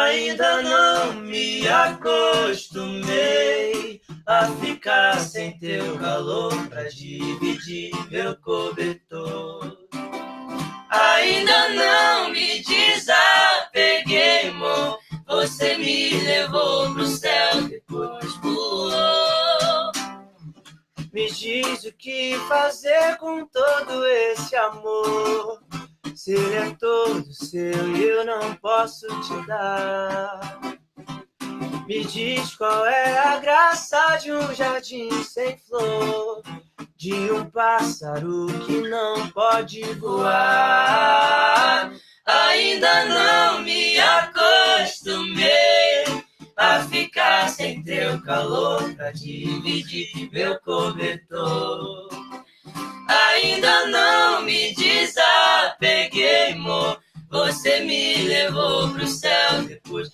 Ainda não me acostumei a ficar sem teu calor pra dividir meu cobertor. Ainda não me desapeguei, amor. Você me levou pro céu, depois voou. Me diz o que fazer com todo esse amor. Se ele é todo seu e eu não posso te dar. Me diz qual é a graça de um jardim sem flor, de um pássaro que não pode voar. Ainda não me acostumei a ficar sem teu calor pra dividir meu cobertor. Ainda não me desapeguei, amor. Você me levou pro céu, depois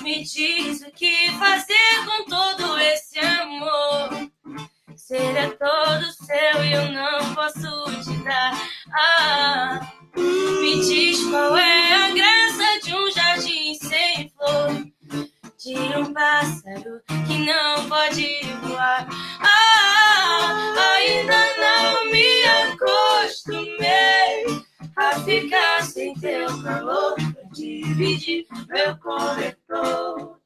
me diz o que fazer com todo esse amor. Se ele é todo seu e eu não posso te dar. Me diz qual é a graça de um jardim sem flor, de um pássaro que não pode voar. Ainda não me acostumei a ficar sem teu calor pra dividir meu cobertor.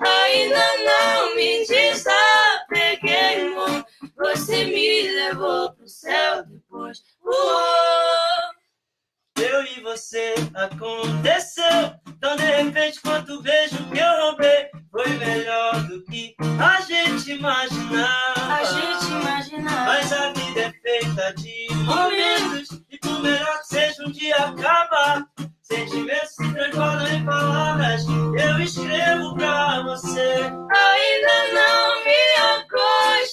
Ainda não me desapeguei, amor. Você me levou pro céu, depois voou. Eu e você aconteceu tão de repente quanto o beijo que eu roubei foi melhor do que a gente imaginava. Mas a vida é feita de momentos e por melhor que seja um dia acabar, sentimentos se transformam em palavras. Eu escrevo pra você. Ainda não me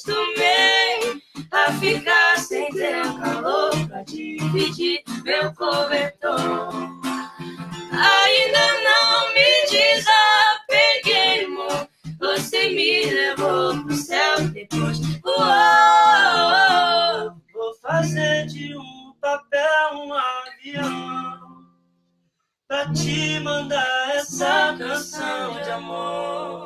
acostumei a ficar sem teu calor pra dividir meu cobertor. Ainda não me desapeguei, amor. Você me levou pro céu, depois voou. Vou fazer de um papel um avião pra te mandar essa canção de amor.